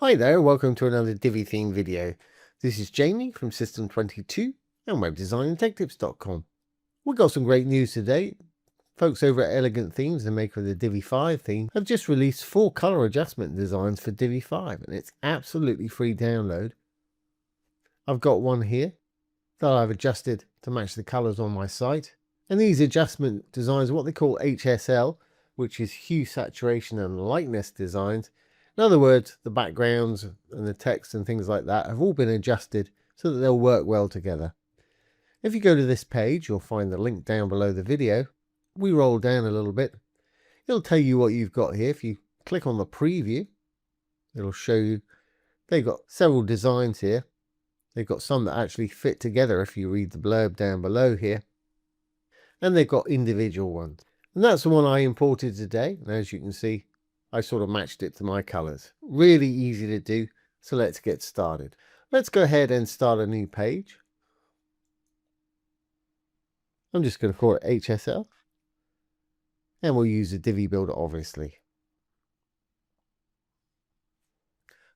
Hi there, welcome to another Divi theme video. This is Jamie from System22 and webdesignandtechtips.com. We've got some great news today. Folks over at Elegant Themes, the maker of the Divi 5 theme, have just released 4 color adjustment designs for Divi 5 and it's absolutely free download. I've got one here that I've adjusted to match the colors on my site. And these adjustment designs are what they call HSL, which is hue, saturation and lightness designs. In other words, the backgrounds and the text and things like that have all been adjusted so that they'll work well together. If you go to this page, you'll find the link down below the video. We roll down a little bit. It'll tell you what you've got here. If you click on the preview, it'll show you they've got several designs here. They've got some that actually fit together if you read the blurb down below here. And they've got individual ones. And that's the one I imported today. And as you can see, I sort of matched it to my colors. Really easy to do. So let's get started. Let's go ahead and start a new page. I'm just going to call it HSL. And we'll use the Divi builder, obviously.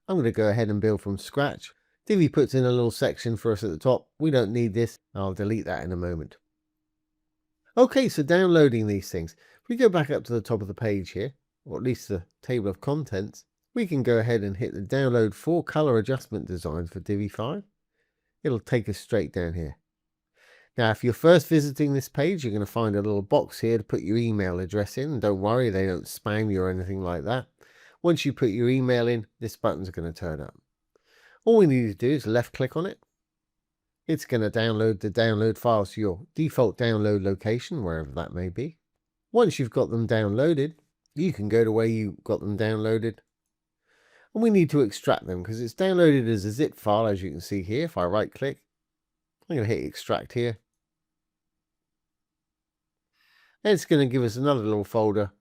I'm going to go ahead and build from scratch. Divi puts in a little section for us at the top. We don't need this. I'll delete that in a moment. Okay, so downloading these things. If we go back up to the top of the page here, or at least the table of contents, we can go ahead and hit the download 4 color adjustment designs for Divi 5. It'll take us straight down here. Now, if you're first visiting this page, you're going to find a little box here to put your email address in. And don't worry, they don't spam you or anything like that. Once you put your email in, this button's going to turn up. All we need to do is left click on it. It's going to download the download files to your default download location, wherever that may be. Once you've got them downloaded, you can go to where you got them downloaded. And we need to extract them because it's downloaded as a zip file, as you can see here. If I right click, I'm going to hit extract here. And it's going to give us another little folder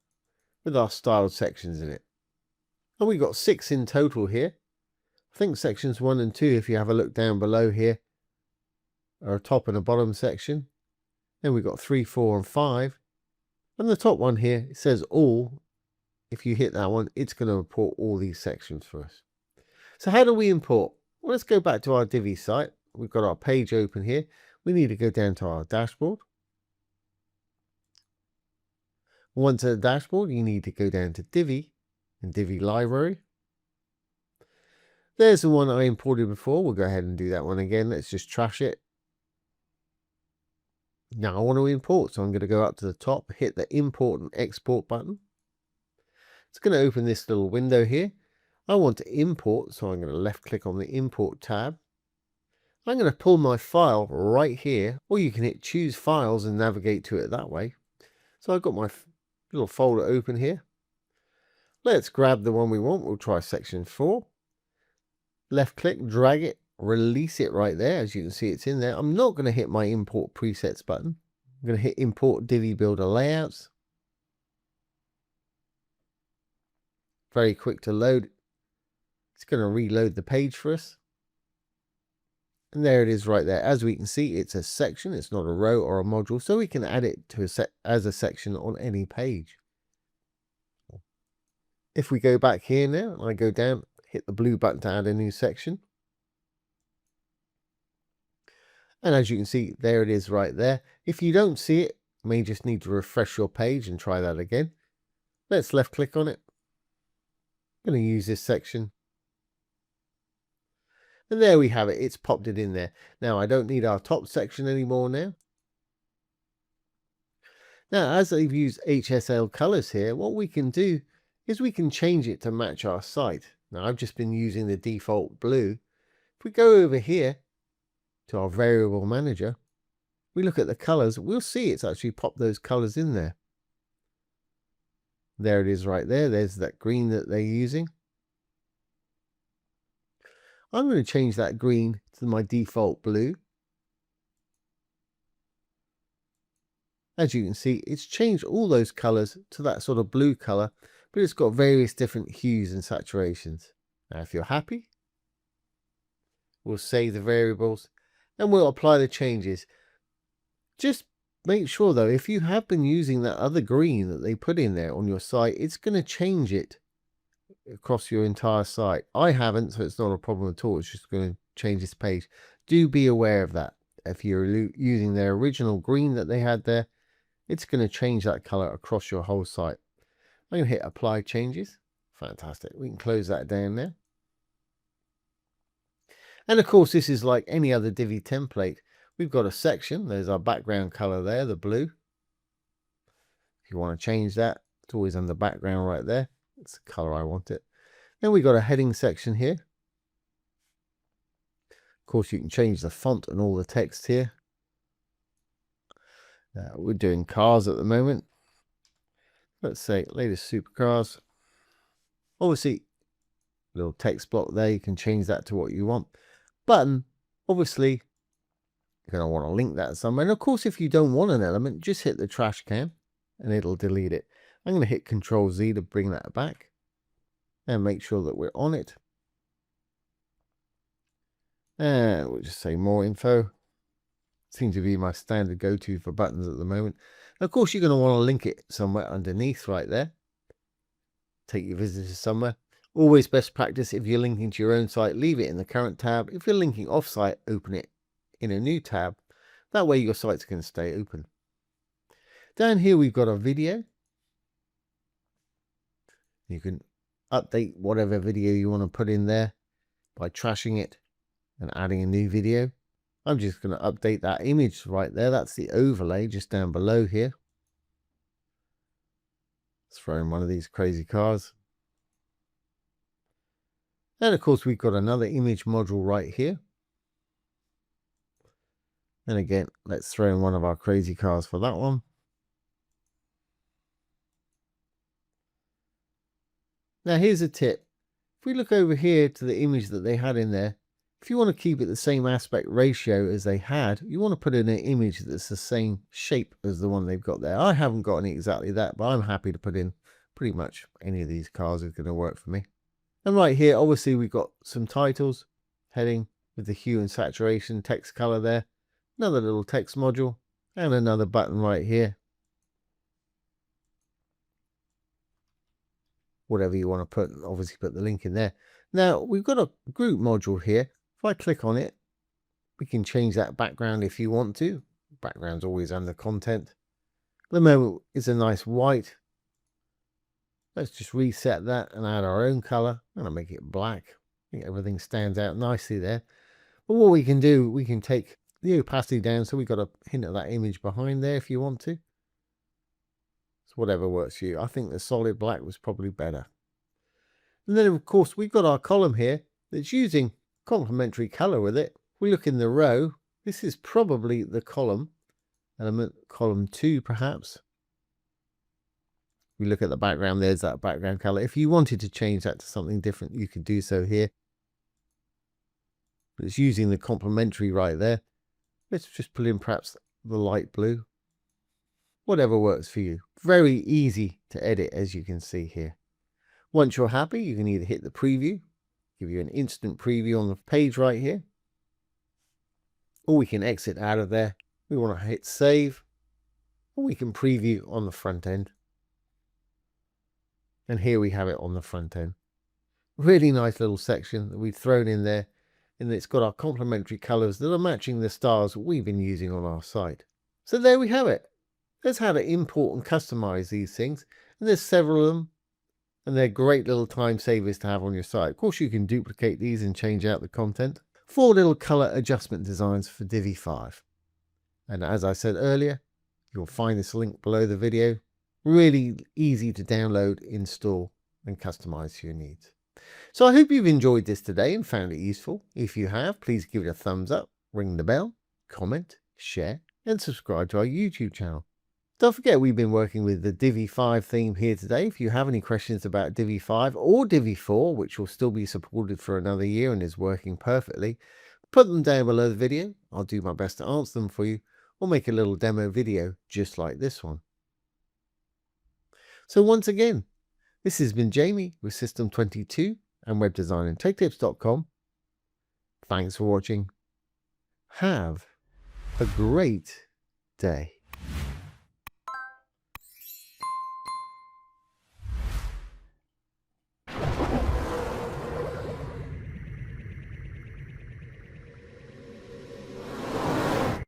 with our styled sections in it. And we've got 6 in total here. I think sections 1 and 2, if you have a look down below here, are a top and a bottom section. Then we've got 3, 4 and 5. And the top one here, it says all. If you hit that one, it's going to import all these sections for us. So how do we import? Well, let's go back to our Divi site. We've got our page open here. We need to go down to our dashboard. Once at the dashboard, you need to go down to Divi and Divi Library. There's the one I imported before. We'll go ahead and do that one again. Let's just trash it. Now I want to import, so I'm going to go up to the top, hit the import and export button. It's going to open this little window here. I want to import, so I'm going to left click on the import tab. I'm going to pull my file right here, or you can hit choose files and navigate to it that way. So I've got my little folder open here. Let's grab the one we want. We'll try section 4. Left click, drag it, release it right there. As you can see, it's in there. I'm not going to hit my import presets button. I'm going to hit import Divi builder layouts. Very quick to load. It's going to reload the page for us. And there it is right there. As we can see, it's a section. It's not a row or a module. So we can add it to as a section on any page. If we go back here now, and I go down, hit the blue button to add a new section. And as you can see, there it is right there. If you don't see it, you may just need to refresh your page and try that again. Let's left click on it. I'm going to use this section. And there we have it. It's popped it in there. Now I don't need our top section anymore now. Now, as I've used HSL colors here, what we can do is we can change it to match our site. Now I've just been using the default blue. If we go over here to our variable manager, we look at the colors, we'll see it's actually popped those colors in there. There it is right there. There's that green that they're using. I'm going to change that green to my default blue. As you can see, it's changed all those colors to that sort of blue color, but it's got various different hues and saturations. Now, if you're happy, we'll save the variables and we'll apply the changes. Just make sure though, if you have been using that other green that they put in there on your site, it's going to change it across your entire site. I haven't, so it's not a problem at all. It's just going to change this page. Do be aware of that. If you're using their original green that they had there, it's going to change that color across your whole site. I'm going to hit apply changes. Fantastic. We can close that down now. And of course, this is like any other Divi template. We've got a section. There's our background color there, the blue. If you want to change that, it's always on the background right there. It's the color I want it. Then we've got a heading section here. Of course, you can change the font and all the text here. We're doing cars at the moment. Let's say latest supercars. Obviously, little text block there. You can change that to what you want. Button, obviously, you're going to want to link that somewhere. And of course, if you don't want an element, just hit the trash can and it'll delete it. I'm going to hit Control Z to bring that back and make sure that we're on it. And we'll just say more info. Seems to be my standard go-to for buttons at the moment. Of course, you're going to want to link it somewhere underneath right there. Take your visitors somewhere. Always best practice, if you're linking to your own site, leave it in the current tab. If you're linking off-site, open it in a new tab. That way your site's going to stay open. Down here, we've got a video. You can update whatever video you want to put in there by trashing it and adding a new video. I'm just going to update that image right there. That's the overlay just down below here. Let's throw in one of these crazy cars. And of course, we've got another image module right here. And again, let's throw in one of our crazy cars for that one. Now, here's a tip. If we look over here to the image that they had in there, if you want to keep it the same aspect ratio as they had, you want to put in an image that's the same shape as the one they've got there. I haven't got any exactly that, but I'm happy to put in pretty much any of these cars is going to work for me. And right here, obviously, we've got some titles, heading with the hue and saturation, text color there, another little text module, and another button right here. Whatever you want to put, obviously put the link in there. Now, we've got a group module here. If I click on it, we can change that background if you want to. Background's always under content. At the moment, it's a nice white. Let's just reset that and add our own color. I'm going to make it black. I think everything stands out nicely there. But what we can do, we can take the opacity down. So we've got a hint of that image behind there if you want to. So whatever works for you. I think the solid black was probably better. And then, of course, we've got our column here that's using complementary color with it. If we look in the row, this is probably the column element, column 2 perhaps. We look at the background, there's that background color. If you wanted to change that to something different, you could do so here. But it's using the complementary right there. Let's just put in perhaps the light blue. Whatever works for you. Very easy to edit, as you can see here. Once you're happy, you can either hit the preview, give you an instant preview on the page right here, or we can exit out of there. We want to hit save, or we can preview on the front end. And here we have it on the front end. Really nice little section that we've thrown in there, and it's got our complementary colors that are matching the styles we've been using on our site. So there we have it. That's how to import and customize these things. And there's several of them. And they're great little time savers to have on your site. Of course, you can duplicate these and change out the content. 4 little color adjustment designs for Divi 5. And as I said earlier, you'll find this link below the video. Really easy to download, install, and customize to your needs. So I hope you've enjoyed this today and found it useful. If you have, please give it a thumbs up, ring the bell, comment, share, and subscribe to our YouTube channel. Don't forget, we've been working with the Divi 5 theme here today. If you have any questions about Divi 5 or Divi 4, which will still be supported for another year and is working perfectly, put them down below the video. I'll do my best to answer them for you, or make a little demo video just like this one. So once again, this has been Jamie with System22 and webdesignandtechtips.com. Thanks for watching. Have a great day.